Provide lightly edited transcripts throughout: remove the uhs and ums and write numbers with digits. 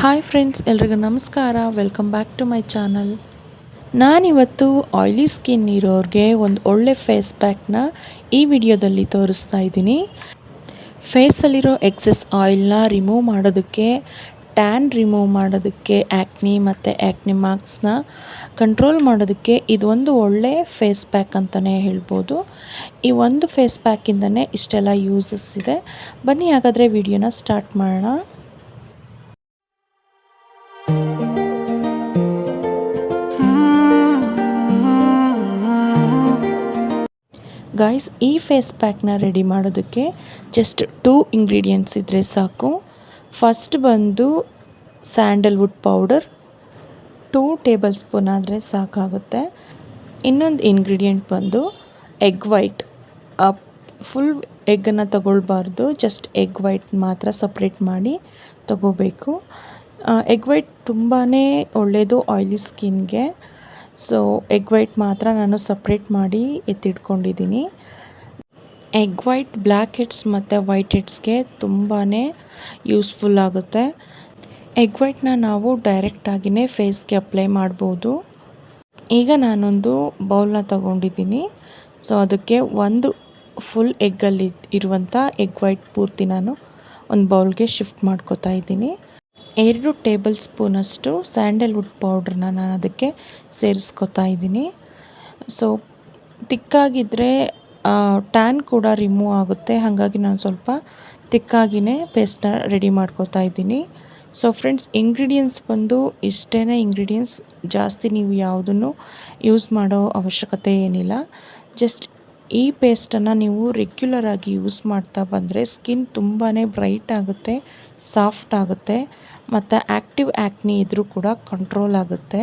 Hi friends, ಎಲ್ರಿಗೂ ನಮಸ್ಕಾರ. Welcome back to my channel. ನಾನಿವತ್ತು ಆಯ್ಲಿ ಸ್ಕಿನ್ ಇರೋರಿಗೆ ಒಂದು ಒಳ್ಳೆ ಫೇಸ್ ಪ್ಯಾಕ್ನ ಈ ವಿಡಿಯೋದಲ್ಲಿ ತೋರಿಸ್ತಾ ಇದ್ದೀನಿ. ಫೇಸಲ್ಲಿರೋ ಎಕ್ಸೆಸ್ ಆಯಿಲ್ನ ರಿಮೂವ್ ಮಾಡೋದಕ್ಕೆ, ಟ್ಯಾನ್ ರಿಮೂವ್ ಮಾಡೋದಕ್ಕೆ, ಆ್ಯಕ್ನಿ ಮತ್ತು ಆ್ಯಕ್ನಿ ಮಾರ್ಕ್ಸ್ನ ಕಂಟ್ರೋಲ್ ಮಾಡೋದಕ್ಕೆ ಇದೊಂದು ಒಳ್ಳೆ ಫೇಸ್ ಪ್ಯಾಕ್ ಅಂತಲೇ ಹೇಳ್ಬೋದು. ಈ ಒಂದು ಫೇಸ್ ಪ್ಯಾಕಿಂದನೇ ಇಷ್ಟೆಲ್ಲ ಯೂಸಸ್ ಇದೆ. ಬನ್ನಿ ಹಾಗಾದರೆ ವಿಡಿಯೋನ ಸ್ಟಾರ್ಟ್ ಮಾಡೋಣ. ಗಾಯ್ಸ್, ಈ ಫೇಸ್ ಪ್ಯಾಕ್ನ ರೆಡಿ ಮಾಡೋದಕ್ಕೆ ಜಸ್ಟ್ 2 ಇಂಗ್ರೀಡಿಯೆಂಟ್ಸ್ ಇದ್ದರೆ ಸಾಕು. ಫಸ್ಟ್ ಬಂದು ಸ್ಯಾಂಡಲ್ವುಡ್ ಪೌಡರ್ 2 ಟೇಬಲ್ ಸ್ಪೂನ್ ಆದರೆ ಸಾಕಾಗುತ್ತೆ. ಇನ್ನೊಂದು ಇಂಗ್ರೀಡಿಯೆಂಟ್ ಬಂದು ಎಗ್ ವೈಟ್. ಫುಲ್ ಎಗ್ಗನ್ನು ತಗೊಳ್ಬಾರ್ದು, ಜಸ್ಟ್ ಎಗ್ ವೈಟ್ ಮಾತ್ರ ಸಪ್ರೇಟ್ ಮಾಡಿ ತಗೋಬೇಕು. ಎಗ್ ವೈಟ್ ತುಂಬಾ ಒಳ್ಳೆಯದು ಆಯ್ಲಿ ಸ್ಕಿನ್ಗೆ. ಸೊ ಎಗ್ ವೈಟ್ ಮಾತ್ರ ನಾನು ಸಪ್ರೇಟ್ ಮಾಡಿ ಎತ್ತಿಟ್ಕೊಂಡಿದ್ದೀನಿ. ಎಗ್ ವೈಟ್ ಬ್ಲ್ಯಾಕ್ ಹೆಡ್ಸ್ ಮತ್ತು ವೈಟ್ ಹೆಡ್ಸ್ಗೆ ತುಂಬಾ ಯೂಸ್ಫುಲ್ ಆಗುತ್ತೆ. ಎಗ್ ವೈಟ್ನ ನಾವು ಡೈರೆಕ್ಟಾಗಿಯೇ ಫೇಸ್ಗೆ ಅಪ್ಲೈ ಮಾಡ್ಬೋದು. ಈಗ ನಾನೊಂದು ಬೌಲ್ನ ತಗೊಂಡಿದ್ದೀನಿ. ಸೊ ಅದಕ್ಕೆ ಒಂದು ಫುಲ್ ಎಗ್ಗಲ್ಲಿ ಇರುವಂಥ ಎಗ್ ವೈಟ್ ಪೂರ್ತಿ ನಾನು ಒಂದು ಬೌಲ್ಗೆ ಶಿಫ್ಟ್ ಮಾಡ್ಕೋತಾ ಇದ್ದೀನಿ. 2 ಟೇಬಲ್ ಸ್ಪೂನಷ್ಟು ಸ್ಯಾಂಡಲ್ವುಡ್ ಪೌಡ್ರನ್ನ ನಾನು ಅದಕ್ಕೆ ಸೇರಿಸ್ಕೊತಾ ಇದ್ದೀನಿ. ಸೊ ತಿಕ್ಕಾಗಿದ್ದರೆ ಟ್ಯಾನ್ ಕೂಡ ರಿಮೂವ್ ಆಗುತ್ತೆ. ಹಾಗಾಗಿ ನಾನು ಸ್ವಲ್ಪ ತಿಕ್ಕಾಗಿಯೇ ಪೇಸ್ಟ್ನ ರೆಡಿ ಮಾಡ್ಕೋತಾ ಇದ್ದೀನಿ. ಸೊ ಫ್ರೆಂಡ್ಸ್, ಇಂಗ್ರೀಡಿಯೆಂಟ್ಸ್ ಬಂದು ಇಷ್ಟೇ ಇಂಗ್ರೀಡಿಯೆಂಟ್ಸ್. ಜಾಸ್ತಿ ನೀವು ಯಾವುದನ್ನು ಯೂಸ್ ಮಾಡೋ ಅವಶ್ಯಕತೆ ಏನಿಲ್ಲ. ಜಸ್ಟ್ ಈ ಪೇಸ್ಟನ್ನು ನೀವು ರೆಗ್ಯುಲರ್ ಆಗಿ ಯೂಸ್ ಮಾಡ್ತಾ ಬಂದರೆ ಸ್ಕಿನ್ ತುಂಬಾ ಬ್ರೈಟ್ ಆಗುತ್ತೆ, ಸಾಫ್ಟ್ ಆಗುತ್ತೆ ಮತ್ತು ಆ್ಯಕ್ಟಿವ್ ಆ್ಯಕ್ನಿ ಇದ್ದರೂ ಕೂಡ ಕಂಟ್ರೋಲ್ ಆಗುತ್ತೆ.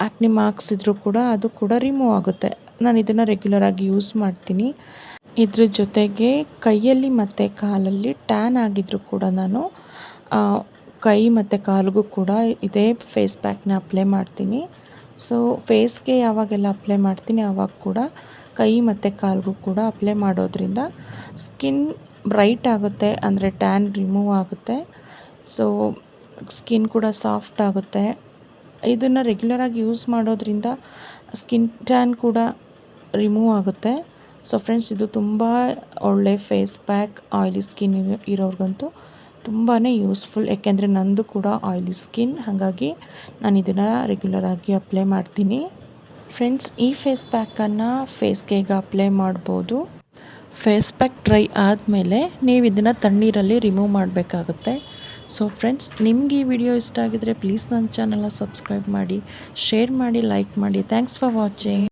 ಆ್ಯಕ್ನಿ ಮಾರ್ಕ್ಸ್ ಇದ್ದರೂ ಕೂಡ ಅದು ಕೂಡ ರಿಮೂವ್ ಆಗುತ್ತೆ. ನಾನು ಇದನ್ನು ರೆಗ್ಯುಲರಾಗಿ ಯೂಸ್ ಮಾಡ್ತೀನಿ. ಇದ್ರ ಜೊತೆಗೆ ಕೈಯಲ್ಲಿ ಮತ್ತು ಕಾಲಲ್ಲಿ ಟ್ಯಾನ್ ಆಗಿದ್ದರೂ ಕೂಡ ನಾನು ಕೈ ಮತ್ತು ಕಾಲಿಗೂ ಕೂಡ ಇದೇ ಫೇಸ್ ಪ್ಯಾಕ್ನ ಅಪ್ಲೈ ಮಾಡ್ತೀನಿ. ಸೊ ಫೇಸ್ಗೆ ಯಾವಾಗೆಲ್ಲ ಅಪ್ಲೈ ಮಾಡ್ತೀನಿ ಆವಾಗ ಕೂಡ ಕೈ ಮತ್ತು ಕಾಲಿಗೂ ಕೂಡ ಅಪ್ಲೈ ಮಾಡೋದ್ರಿಂದ ಸ್ಕಿನ್ ಬ್ರೈಟ್ ಆಗುತ್ತೆ, ಅಂದರೆ ಟ್ಯಾನ್ ರಿಮೂವ್ ಆಗುತ್ತೆ. ಸೊ ಸ್ಕಿನ್ ಕೂಡ ಸಾಫ್ಟ್ ಆಗುತ್ತೆ. ಇದನ್ನು ರೆಗ್ಯುಲರಾಗಿ ಯೂಸ್ ಮಾಡೋದ್ರಿಂದ ಸ್ಕಿನ್ ಟ್ಯಾನ್ ಕೂಡ ರಿಮೂವ್ ಆಗುತ್ತೆ. ಸೊ ಫ್ರೆಂಡ್ಸ್, ಇದು ತುಂಬ ಒಳ್ಳೆ ಫೇಸ್ ಪ್ಯಾಕ್. ಆಯ್ಲಿ ಸ್ಕಿನ್ ಇರೋರಿಗಂತೂ ತುಂಬಾ ಯೂಸ್ಫುಲ್. ಯಾಕೆಂದರೆ ನಂದು ಕೂಡ ಆಯ್ಲಿ ಸ್ಕಿನ್, ಹಾಗಾಗಿ ನಾನು ಇದನ್ನು ರೆಗ್ಯುಲರಾಗಿ ಅಪ್ಲೈ ಮಾಡ್ತೀನಿ. ಫ್ರೆಂಡ್ಸ್, ಈ ಫೇಸ್ ಪ್ಯಾಕನ್ನು ಫೇಸ್ಗೆ ಈಗ ಅಪ್ಲೈ ಮಾಡ್ಬೋದು. ಫೇಸ್ ಪ್ಯಾಕ್ ಡ್ರೈ ಆದಮೇಲೆ ನೀವು ಇದನ್ನು ತಣ್ಣೀರಲ್ಲಿ ರಿಮೂವ್ ಮಾಡಬೇಕಾಗುತ್ತೆ. ಸೊ ಫ್ರೆಂಡ್ಸ್, ನಿಮ್ಗೆ ಈ ವಿಡಿಯೋ ಇಷ್ಟ ಆಗಿದರೆ ಪ್ಲೀಸ್ ನನ್ನ ಚಾನಲ್ನ ಸಬ್ಸ್ಕ್ರೈಬ್ ಮಾಡಿ, ಶೇರ್ ಮಾಡಿ, ಲೈಕ್ ಮಾಡಿ. Thanks for watching.